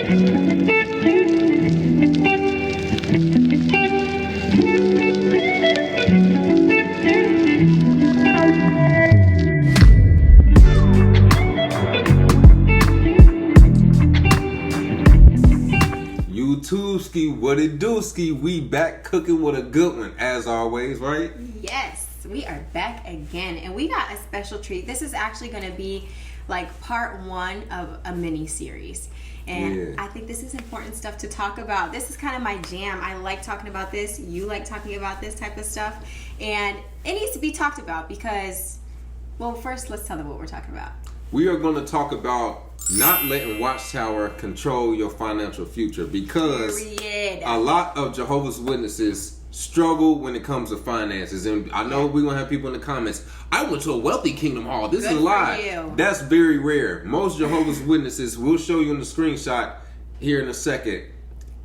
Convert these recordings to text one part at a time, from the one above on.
YouTubeski, what it do, ski? We back cooking with a good one, as always, right? Yes, we are back again, and we got a special treat. This is actually going to be like part one of a mini series, and I think this is important stuff to talk about. This is kind of my jam. I like talking about this. You like talking about this type of stuff, and it needs to be talked about because, well, first let's tell them what we're talking about. We are going to talk about not letting Watchtower control your financial future, because a lot of Jehovah's Witnesses struggle when it comes to finances. And I know we're going to have people in the comments, I went to a wealthy kingdom hall. This is a lie. That's very rare. Most Jehovah's Witnesses, we'll show you in the screenshot here in a second,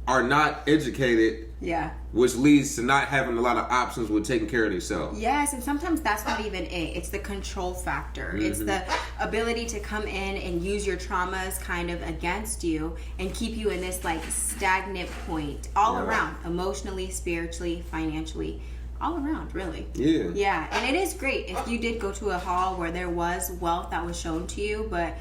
are not educated. Yeah. Which leads to not having a lot of options with taking care of themselves. Yes, and sometimes that's not even it. It's the control factor. It's the ability to come in and use your traumas kind of against you and keep you in this like stagnant point all around, emotionally, spiritually, financially, all around, really. Yeah. Yeah, and it is great if you did go to a hall where there was wealth that was shown to you, but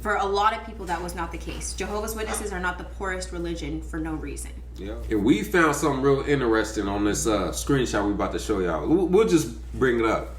for a lot of people, that was not the case. Jehovah's Witnesses are not the poorest religion for no reason. Yeah. And we found something real interesting on this screenshot we're about to show y'all. We'll just bring it up.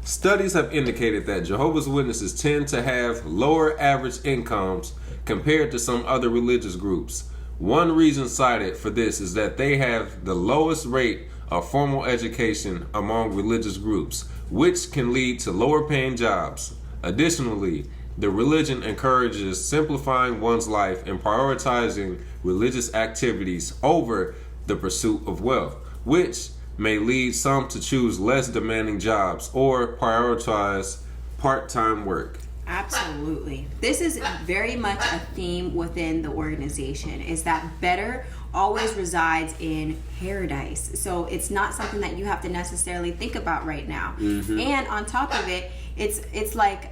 Studies have indicated that Jehovah's Witnesses tend to have lower average incomes compared to some other religious groups. One reason cited for this is that they have the lowest rate of formal education among religious groups, which can lead to lower paying jobs. Additionally, the religion encourages simplifying one's life and prioritizing religious activities over the pursuit of wealth, which may lead some to choose less demanding jobs or prioritize part-time work. Absolutely. This is very much a theme within the organization, is that better always resides in paradise. So it's not something that you have to necessarily think about right now. And on top of it, it's like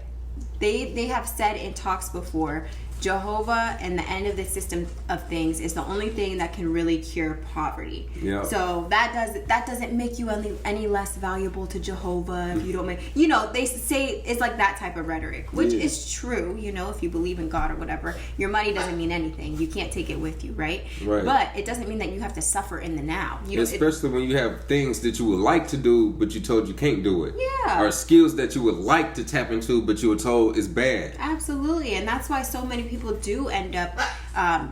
they have said in talks before, Jehovah and the end of the system of things is the only thing that can really cure poverty. Yeah. So that doesn't make you any less valuable to Jehovah if you don't make, they say it's like that type of rhetoric, which is true, if you believe in God or whatever. Your money doesn't mean anything. You can't take it with you, right? But it doesn't mean that you have to suffer in the now. Especially when you have things that you would like to do, but you told you can't do it. Yeah. Or skills that you would like to tap into, but you were told is bad. Absolutely. And that's why so many people do end up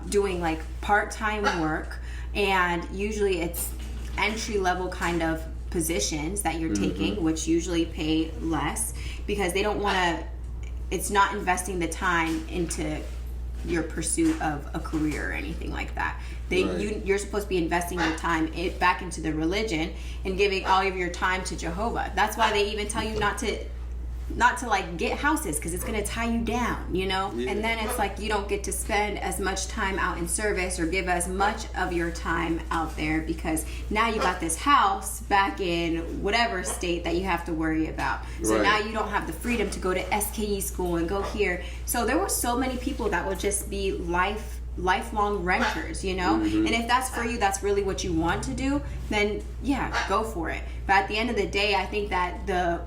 doing like part-time work, and usually it's entry-level kind of positions that you're taking, which usually pay less because they don't want to, it's not investing the time into your pursuit of a career or anything like that. You're supposed to be investing your time back into the religion and giving all of your time to Jehovah. That's why they even tell you not to like get houses, because it's going to tie you down, and then it's like you don't get to spend as much time out in service or give as much of your time out there, because now you got this house back in whatever state that you have to worry about. So now you don't have the freedom to go to SKE school and go here. So there were so many people that would just be lifelong renters, and if that's for you, that's really what you want to do, then go for it. But at the end of the day, I think that the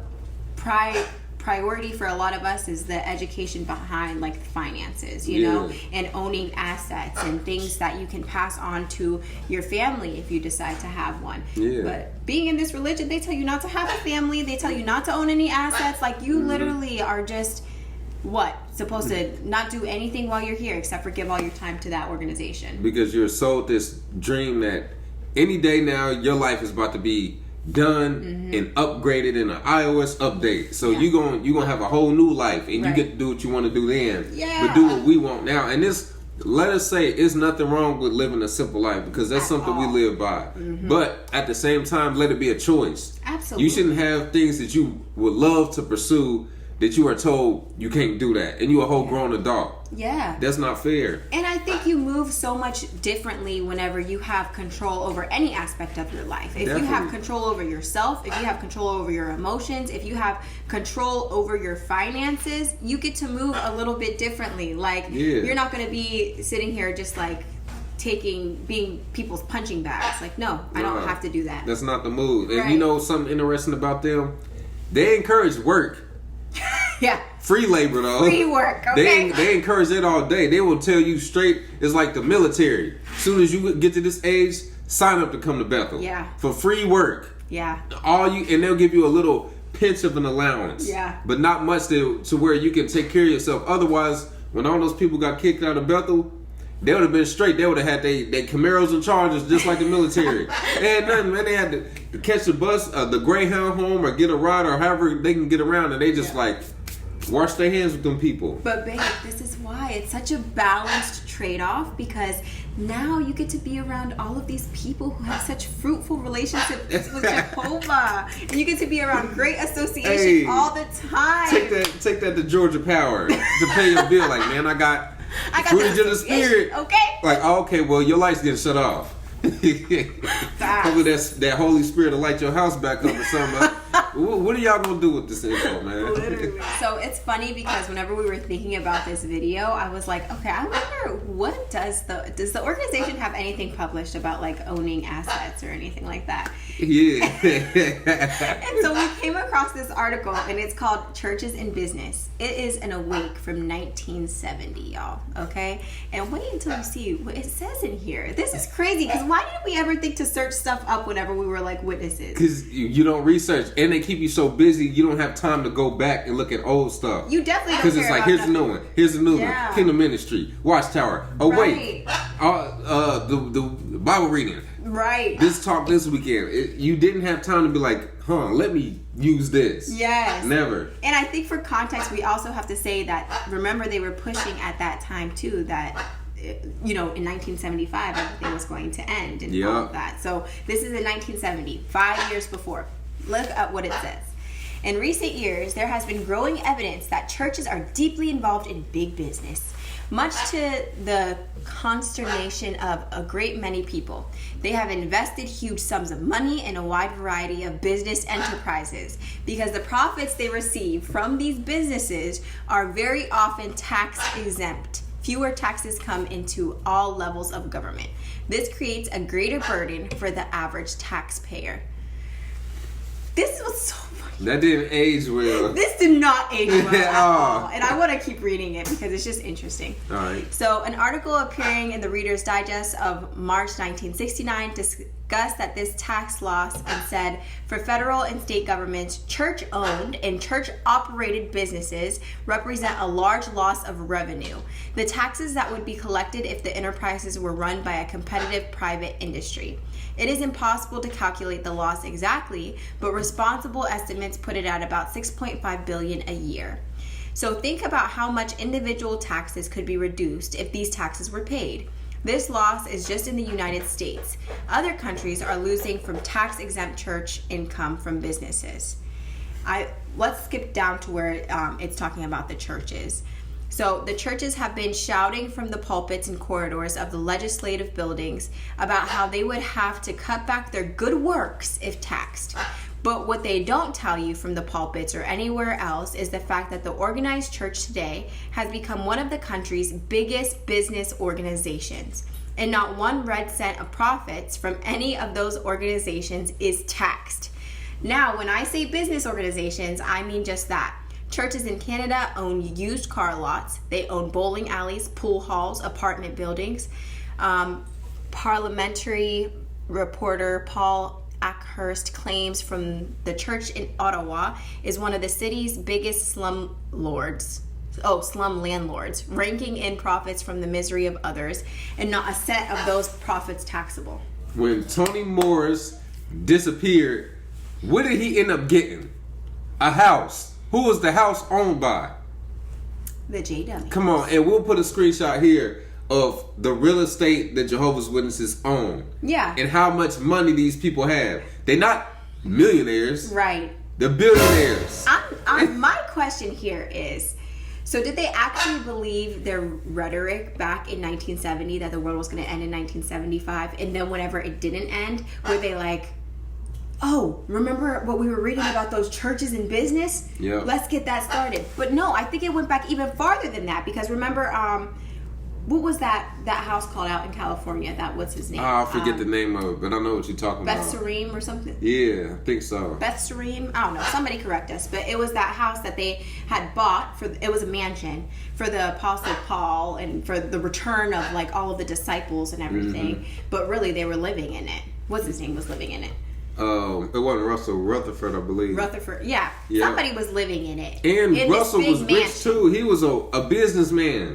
priority for a lot of us is the education behind like finances, and owning assets and things that you can pass on to your family if you decide to have one. But being in this religion, they tell you not to have a family, they tell you not to own any assets. Like you literally are just supposed to not do anything while you're here except for give all your time to that organization, because you're sold this dream that any day now your life is about to be done and upgraded in an iOS update. So you're gonna have a whole new life, and you get to do what you want to do then. But do what we want now. And this, let us say, it's nothing wrong with living a simple life, because that's something we live by. But at the same time, let it be a choice. Absolutely. You shouldn't have things that you would love to pursue that you are told you can't do that, and you a whole grown adult. Yeah. That's not fair. And I think you move so much differently whenever you have control over any aspect of your life. If you have control over yourself, if you have control over your emotions, if you have control over your finances, you get to move a little bit differently. Like, you're not going to be sitting here just like being people's punching bags. Like, no, I don't have to do that. That's not the move. And you know something interesting about them? They encourage work. Yeah. Free labor, though. Free work, okay. They encourage it all day. They will tell you straight, it's like the military. As soon as you get to this age, sign up to come to Bethel. Yeah. For free work. Yeah. And they'll give you a little pinch of an allowance. Yeah. But not much to where you can take care of yourself. Otherwise, when all those people got kicked out of Bethel, they would have been straight. They would have had they Camaros and Chargers just like the military. They had nothing, man. They had to catch the bus, the Greyhound home, or get a ride, or however they can get around. And they just like wash their hands with them people. But babe, this is why it's such a balanced trade-off, because now you get to be around all of these people who have such fruitful relationships with Jehovah, and you get to be around great association all the time. Take that to Georgia Power to pay your bill. Like, man, I got fruitage of the Spirit. Okay. Like, okay, well, your light's getting shut off. Hopefully that Holy Spirit will light your house back up or something. What are y'all gonna do with this info, man? Literally. So it's funny because whenever we were thinking about this video, I was like, okay, I wonder what does the organization have anything published about like owning assets or anything like that? Yeah. And so we came across this article, and it's called Churches in Business. It is an awake from 1970, y'all. Okay, and wait until you see what it says in here. This is crazy, because why didn't we ever think to search stuff up whenever we were like witnesses? Because you don't research, and they keep you so busy, you don't have time to go back and look at old stuff. You definitely don't. Because it's like, here's a new one, here's a new one. Kingdom Ministry, Watchtower. Oh wait, the Bible reading. Right. This talk this weekend. You didn't have time to be like, let me use this. Yes. Never. And I think for context, we also have to say that, remember, they were pushing at that time too that, you know, in 1975 everything was going to end and all of that. So this is in 1970, 5 years before. Look at what it says. In recent years, there has been growing evidence that churches are deeply involved in big business, much to the consternation of a great many people. They have invested huge sums of money in a wide variety of business enterprises because the profits they receive from these businesses are very often tax exempt. Fewer taxes come into all levels of government. This creates a greater burden for the average taxpayer. This was so funny. That didn't age well. This did not age well at all. And I want to keep reading it because it's just interesting. All right. So an article appearing in the Reader's Digest of March 1969 discussed that this tax loss and said, for federal and state governments, church-owned and church-operated businesses represent a large loss of revenue. The taxes that would be collected if the enterprises were run by a competitive private industry. It is impossible to calculate the loss exactly, but responsible estimates put it at about $6.5 billion a year. So think about how much individual taxes could be reduced if these taxes were paid. This loss is just in the United States. Other countries are losing from tax-exempt church income from businesses. Let's skip down to where it's talking about the churches. So the churches have been shouting from the pulpits and corridors of the legislative buildings about how they would have to cut back their good works if taxed. But what they don't tell you from the pulpits or anywhere else is the fact that the organized church today has become one of the country's biggest business organizations. And not one red cent of profits from any of those organizations is taxed. Now, when I say business organizations, I mean just that. Churches in Canada own used car lots. They own bowling alleys, pool halls, apartment buildings. Parliamentary reporter Paul Ackhurst claims from the church in Ottawa is one of the city's biggest slum landlords, ranking in profits from the misery of others, and not a cent of those profits taxable. When Tony Morris disappeared, what did he end up getting? A house. Who was the house owned by? The JW. Come on, and we'll put a screenshot here of the real estate that Jehovah's Witnesses own. Yeah. And how much money these people have. They're not millionaires. Right. The billionaires. My question here is, so did they actually believe their rhetoric back in 1970 that the world was going to end in 1975? And then whenever it didn't end, were they like, oh, remember what we were reading about those churches in business? Yeah. Let's get that started. But no, I think it went back even farther than that, because remember, what was that house called out in California? What's his name? I forget the name of it, but I know what you're talking Beth about. Sarim or something? Yeah, I think so. Beth Sarim? I don't know. Somebody correct us. But it was that house that they had bought it was a mansion for the Apostle Paul and for the return of like all of the disciples and everything. Mm-hmm. But really they were living in it. What's his name was living in it? It wasn't Russell Rutherford, I believe. Rutherford, yeah. Somebody was living in it. And in Russell this big was mansion. rich too. He was a businessman.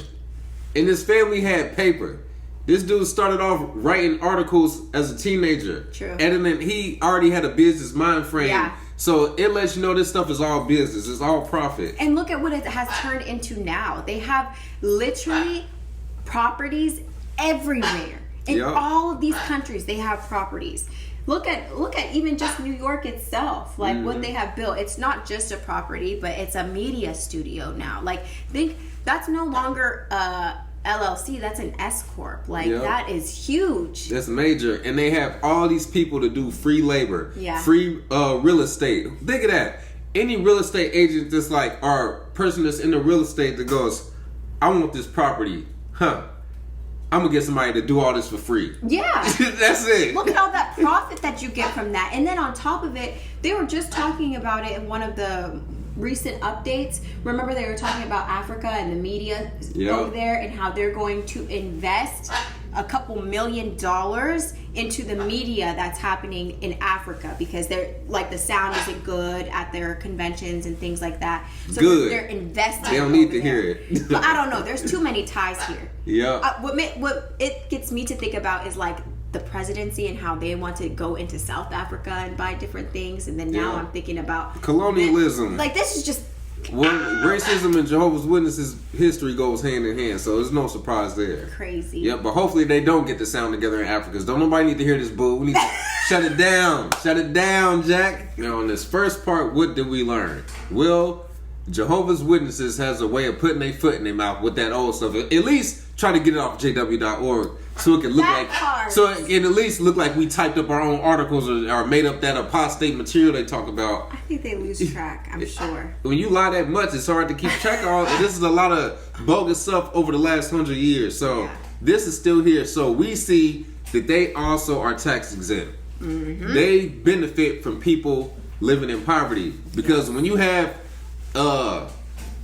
And his family had paper. This dude started off writing articles as a teenager. True. And then he already had a business mind frame. Yeah. So it lets you know this stuff is all business. It's all profit. And look at what it has turned into now. They have literally properties everywhere. In Yep. all of these countries, they have properties. Look at even just New York itself, like what they have built. It's not just a property, but it's a media studio now. Like, think that's no longer LLC, that's an S corp. Like, Yep. that is huge. That's major. And they have all these people to do free labor, Yeah. free real estate. Think of that. Any real estate agent that's like, or person that's in the real estate that goes, I want this property. I'm going to get somebody to do all this for free. Yeah. That's it. Look at all that profit that you get from that. And then on top of it, they were just talking about it in one of the recent updates. Remember they were talking about Africa and the media over there and how they're going to invest a couple $1 million into the media that's happening in Africa, because they're like, the sound isn't good at their conventions and things like that. So Good. they're investing. They don't need over to there. hear it. But I don't know. There's too many ties here. Yeah. What it gets me to think about is like the presidency and how they want to go into South Africa and buy different things, and then now Yeah. I'm thinking about Colonialism. Like, this is just Well, racism and Jehovah's Witnesses history goes hand in hand, so there's no surprise there. crazy. Yeah, but hopefully they don't get the sound together in Africa. 'Cause don't nobody need to hear this bull. We need to shut it down. Shut it down, Jack. Now, in this first part, what did we learn? Well, Jehovah's Witnesses has a way of putting their foot in their mouth with that old stuff. At least try to get it off jw.org so it can look That like part. so it can at least look like we typed up our own articles or made up that apostate material they talk about. I think they lose track, I'm sure. When you lie that much, it's hard to keep track of all. This is a lot of bogus stuff over the last 100 years. So Yeah. this is still here. So we see that they also are tax exempt. They benefit from people living in poverty, because when you have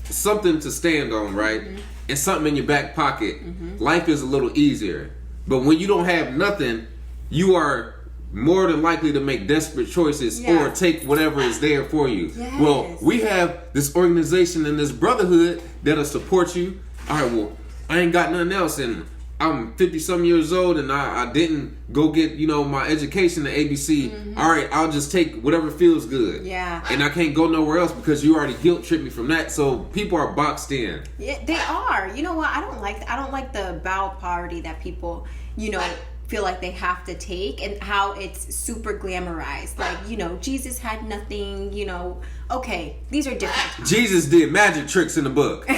something to stand on, right, and something in your back pocket, life is a little easier. But when you don't have nothing, you are more than likely to make desperate choices Yeah. or take whatever is there for you. Yes. Well, we have this organization and this brotherhood that'll support you. All right, well, I ain't got nothing else, and I'm 50-some years old, and I didn't go get, my education at ABC. All right, I'll just take whatever feels good. Yeah. And I can't go nowhere else because you already guilt tripped me from that. So people are boxed in. Yeah, they are. You know what? I don't like the bow of poverty that people, feel like they have to take, and how it's super glamorized. Like, Jesus had nothing, okay, these are different times. Jesus did magic tricks in the book.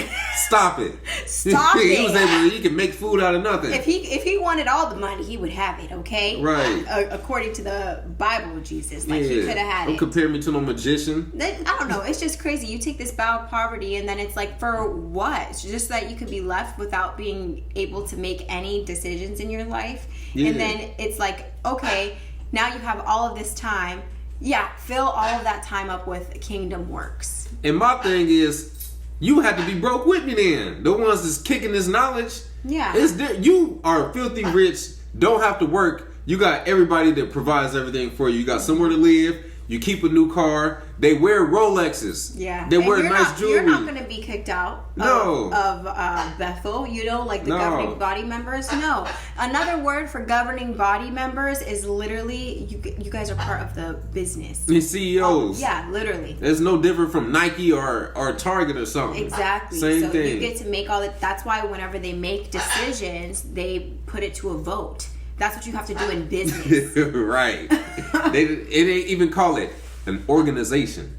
Stop it. Stop He it. was able to, he can make food out of nothing. If he wanted all the money, he would have it, okay? Right. According to the Bible, Jesus. Like, he could have had Don't it. compare me to no magician. I don't know. It's just crazy. You take this bow of poverty, and then it's like, for what? It's just that you could be left without being able to make any decisions in your life. Yeah. And then it's like, okay, now you have all of this time. Yeah, fill all of that time up with kingdom works. And my thing is, you have to be broke with me then. The ones that's kicking this knowledge. Yeah. You are filthy rich, don't have to work. You got everybody that provides everything for you. You got somewhere to live. You keep a new car. They wear Rolexes. Yeah. They And wear you're nice not, jewelry. You're not going to be kicked out No. of Bethel, like the No. governing body members. No. Another word for governing body members is literally, you guys are part of the business. And CEOs. Yeah, literally. It's no different from Nike or Target or something. Exactly. Same so thing. you get to make all that. That's why whenever they make decisions, they put it to a vote. That's what you have to do in business. Right. It ain't even call it an organization.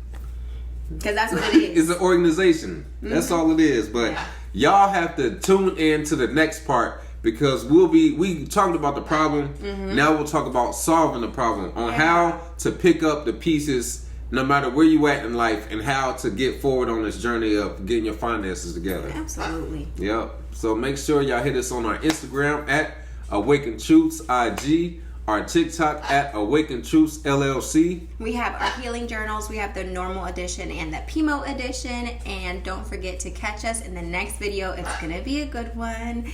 Because that's what it is. It's an organization. That's all it is. But y'all have to tune in to the next part, because we talked about the problem. Now we'll talk about solving the problem, on how to pick up the pieces no matter where you at in life, and how to get forward on this journey of getting your finances together. Absolutely. Yep. So make sure y'all hit us on our Instagram at Awaken Truths IG, our TikTok at Awaken Truths LLC. We have our healing journals. We have the normal edition and the Pimo edition. And don't forget to catch us in the next video. It's going to be a good one.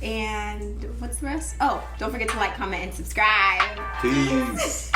And what's the rest? Oh, don't forget to like, comment, and subscribe. Peace.